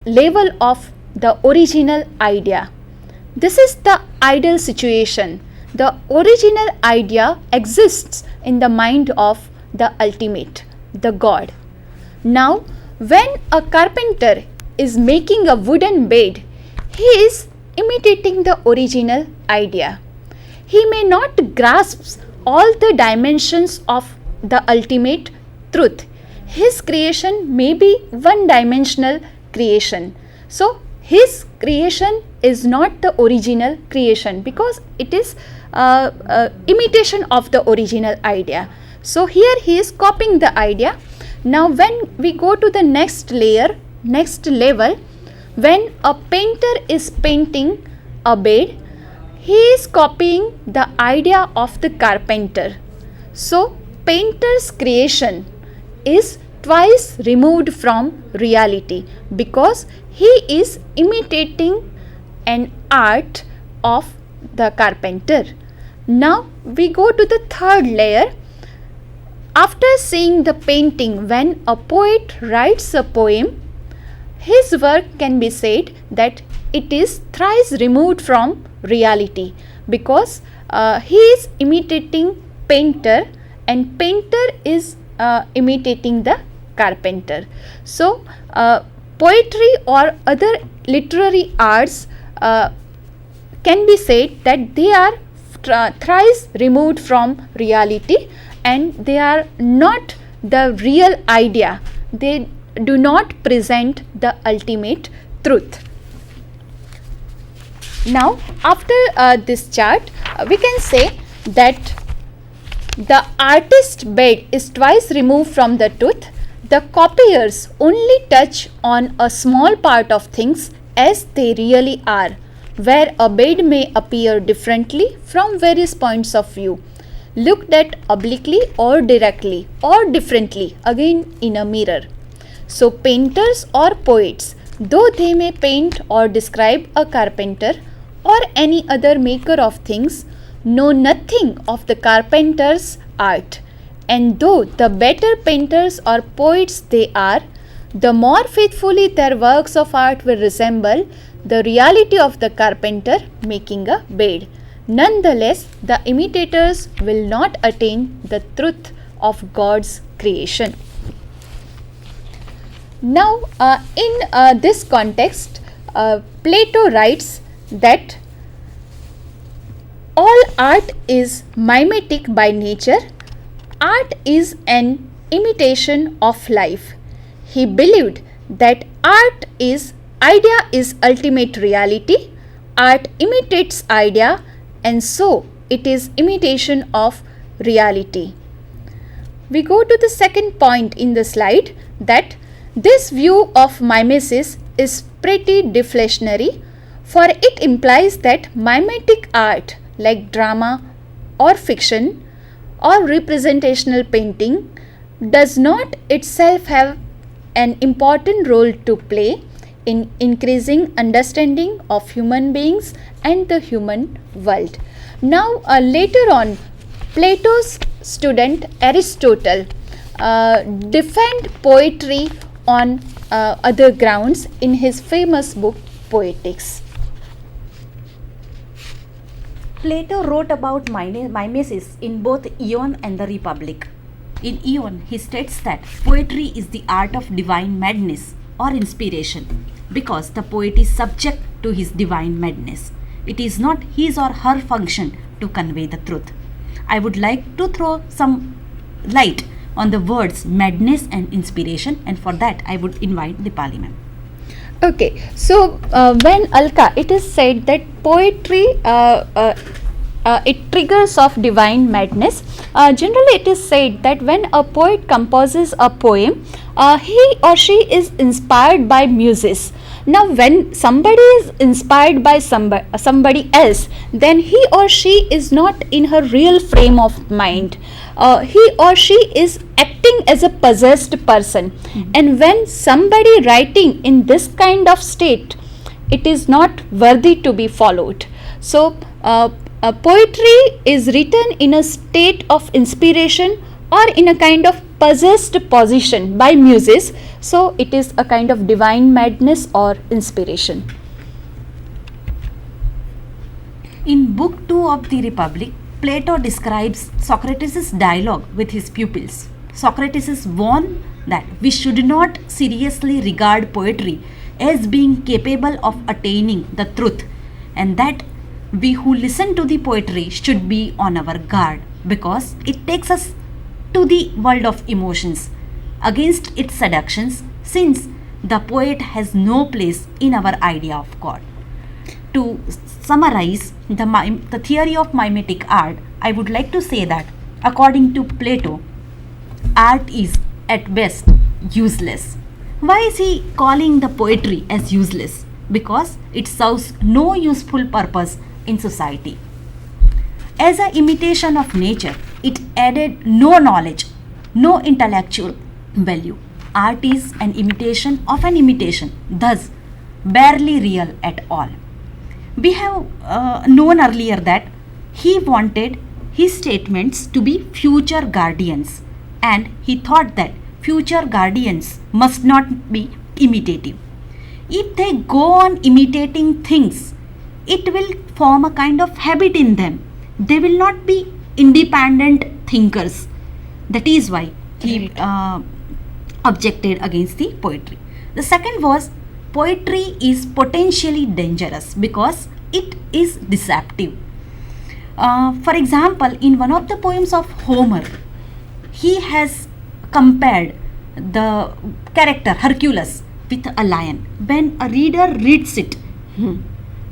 level of the original idea. This is the ideal situation. The original idea exists in the mind of the ultimate, the God. Now, when a carpenter is making a wooden bed, he is imitating the original idea. He may not grasp all the dimensions of the ultimate truth. His creation may be one dimensional creation. So, his creation is not the original creation because it is imitation of the original idea. So, here he is copying the idea. Now, when we go to the next layer, next level, when a painter is painting a bed, he is copying the idea of the carpenter. So, painter's creation is twice removed from reality because he is imitating an art of the carpenter. Now, we go to the third layer. After seeing the painting, when a poet writes a poem, his work can be said that it is thrice removed from reality because he is imitating painter and painter is imitating the carpenter. So, poetry or other literary arts can be said that they are thrice removed from reality and they are not the real idea. They do not present the ultimate truth. Now, after this chart, we can say that the artist's bed is twice removed from the truth. The copiers only touch on a small part of things as they really are, where a bed may appear differently from various points of view, looked at obliquely or directly or differently, again in a mirror. So, painters or poets, though they may paint or describe a carpenter or any other maker of things, know nothing of the carpenter's art. And though the better painters or poets they are, the more faithfully their works of art will resemble the reality of the carpenter making a bed. Nonetheless, the imitators will not attain the truth of God's creation. Now, in this context, Plato writes that all art is mimetic by nature. Art is an imitation of life. He believed that idea is ultimate reality. Art imitates idea and so it is imitation of reality. We go to the second point in the slide that this view of mimesis is pretty deflationary, for it implies that mimetic art like drama or fiction or representational painting does not itself have an important role to play in increasing understanding of human beings and the human world. Now, later on, Plato's student Aristotle defended poetry on other grounds in his famous book Poetics. Plato wrote about mimesis in both Ion and the Republic. In Ion, he states that poetry is the art of divine madness or inspiration because the poet is subject to his divine madness. It is not his or her function to convey the truth. I would like to throw some light on the words madness and inspiration, and for that I would invite Dipali ma'am. Okay, so when Alka, it is said that poetry it triggers of divine madness. Generally, it is said that when a poet composes a poem, he or she is inspired by muses. Now, when somebody is inspired by somebody else, then he or she is not in her real frame of mind. He or she is acting as a possessed person. And when somebody writing in this kind of state, it is not worthy to be followed. So, poetry is written in a state of inspiration or in a kind of possessed position by muses, so it is a kind of divine madness or inspiration. In Book 2 of the Republic, Plato describes Socrates' dialogue with his pupils. Socrates warned that we should not seriously regard poetry as being capable of attaining the truth, and that we who listen to the poetry should be on our guard because it takes us to the world of emotions against its seductions, since the poet has no place in our idea of God. To summarize the theory of mimetic art, I would like to say that according to Plato, art is at best useless. Why is he calling the poetry as useless? Because it serves no useful purpose in society. As an imitation of nature, it added no knowledge, no intellectual value. Art is an imitation of an imitation, thus barely real at all. We have known earlier that he wanted his statements to be future guardians, and he thought that future guardians must not be imitative. If they go on imitating things, it will form a kind of habit in them. They will not be independent thinkers. That is why he objected against the poetry. The second was poetry is potentially dangerous because it is deceptive. For example, in one of the poems of Homer, he has compared the character Hercules with a lion. When a reader reads it,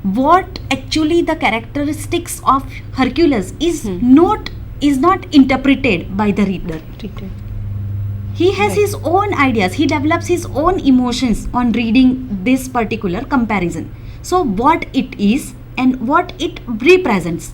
what actually the characteristics of Hercules is not interpreted by the reader. He has his own ideas, he develops his own emotions on reading this particular comparison. So what it is and what it represents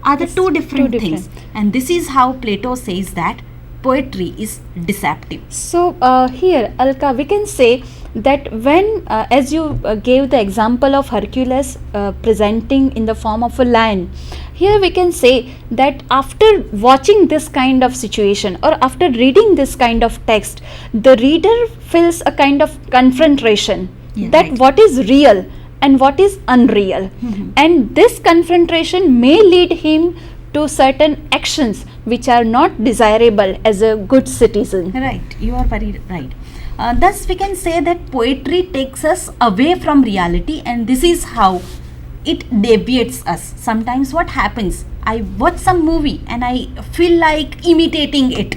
are the two different things, and this is how Plato says that poetry is deceptive. So here, Alka, we can say that when, as you gave the example of Hercules presenting in the form of a lion, here we can say that after watching this kind of situation or after reading this kind of text, the reader feels a kind of confrontation that what is real and what is unreal, and this confrontation may lead him to certain actions which are not desirable as a good citizen. Right, you are very right. Thus we can say that poetry takes us away from reality, and this is how it deviates us. Sometimes what happens, I watch some movie and I feel like imitating it,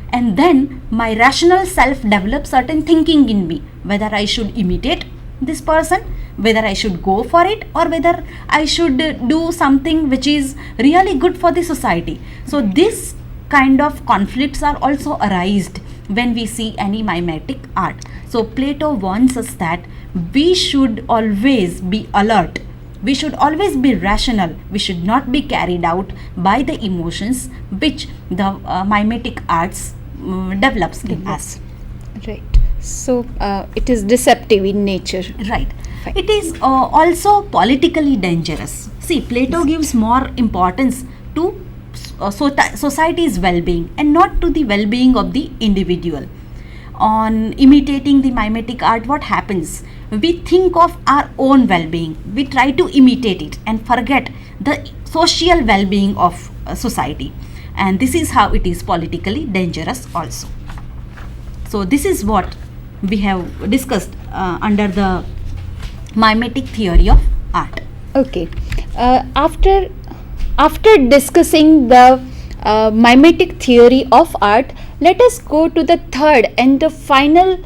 and then my rational self develops certain thinking in me whether I should imitate this person, whether I should go for it, or whether I should do something which is really good for the society. So this kind of conflicts are also arised when we see any mimetic art. So Plato warns us that we should always be alert, we should always be rational, we should not be carried out by the emotions which the mimetic arts develops in us. Right. So it is deceptive in nature. Right. It is also politically dangerous. See, Plato gives more importance to society's well-being and not to the well-being of the individual. On imitating the mimetic art, what happens? We think of our own well-being. We try to imitate it and forget the social well-being of society. And this is how it is politically dangerous also. So this is what we have discussed under the mimetic theory of art. Okay. After discussing the mimetic theory of art, let us go to the third and the final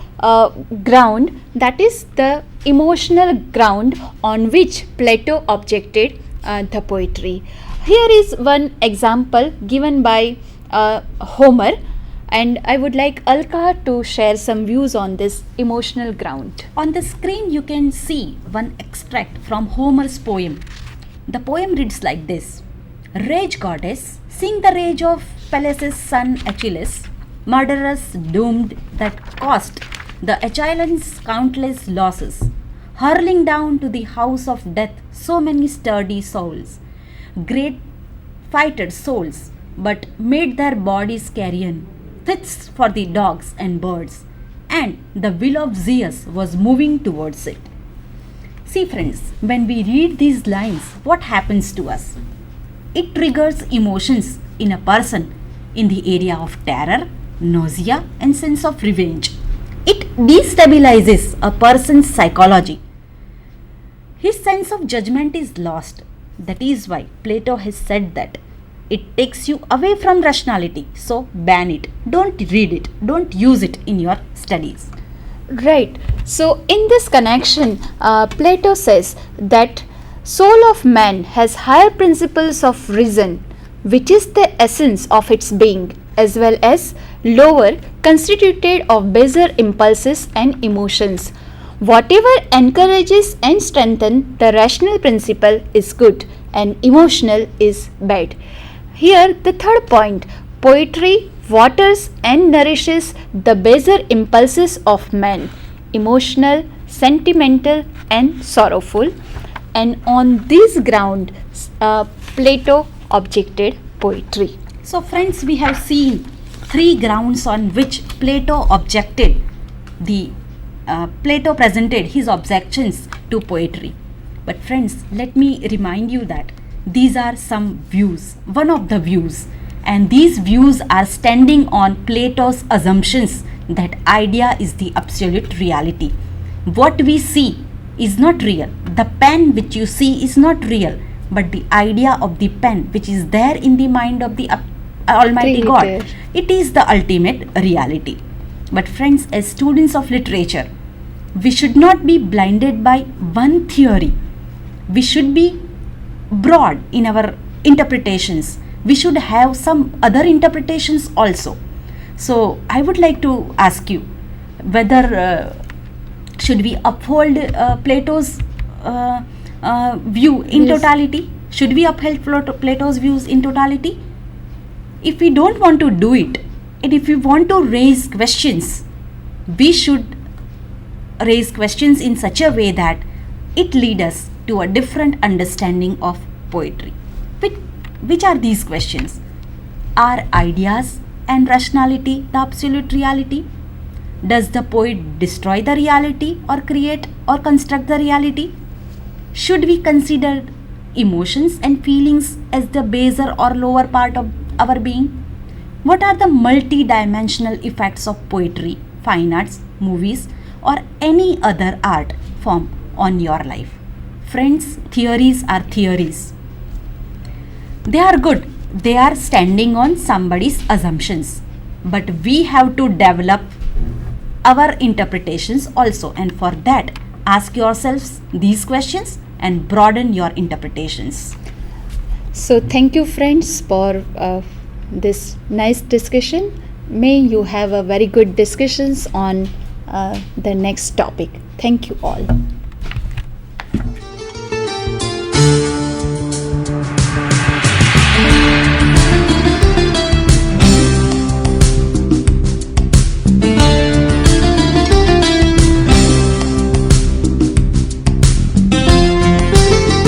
ground, that is the emotional ground on which Plato objected the poetry. Here is one example given by Homer, and I would like Alka to share some views on this emotional ground. On the screen you can see one extract from Homer's poem. The poem reads like this: Rage goddess, sing the rage of Peleus' son Achilles, murderous doomed that caused the Achaeans countless losses, hurling down to the house of death so many sturdy souls, great fighter souls, but made their bodies carrion, pits for the dogs and birds, and the will of Zeus was moving towards it. See friends, when we read these lines, what happens to us? It triggers emotions in a person in the area of terror, nausea, and sense of revenge. It destabilizes a person's psychology. His sense of judgment is lost. That is why Plato has said that it takes you away from rationality. So ban it. Don't read it. Don't use it in your studies. Right. So, in this connection, Plato says that soul of man has higher principles of reason, which is the essence of its being, as well as lower, constituted of baser impulses and emotions. Whatever encourages and strengthens the rational principle is good, and emotional is bad. Here, the third point, poetry waters and nourishes the baser impulses of man, emotional, sentimental, and sorrowful. And on this ground, Plato objected poetry. So, friends, we have seen three grounds on which Plato objected. Plato presented his objections to poetry. But, friends, let me remind you that these are some views, one of the views, and these views are standing on Plato's assumptions that idea is the absolute reality. What we see is not real. The pen which you see is not real, but the idea of the pen which is there in the mind of the Almighty God, it is the ultimate reality. But friends, as students of literature, we should not be blinded by one theory. We should be broad in our interpretations. We should have some other interpretations also. So I would like to ask you whether should we uphold Plato's view in totality? Should we uphold Plato's views in totality? If we don't want to do it, and if we want to raise questions, we should raise questions in such a way that it leads us to a different understanding of poetry. Which are these questions? Are ideas and rationality the absolute reality? Does the poet destroy the reality or create or construct the reality? Should we consider emotions and feelings as the baser or lower part of our being? What are the multi-dimensional effects of poetry, fine arts, movies, or any other art form on your life? Friends, theories are theories. They are good. They are standing on somebody's assumptions. But we have to develop our interpretations also, and for that, ask yourselves these questions and broaden your interpretations. So, thank you, friends, for this nice discussion. May you have a very good discussions on the next topic. Thank you all.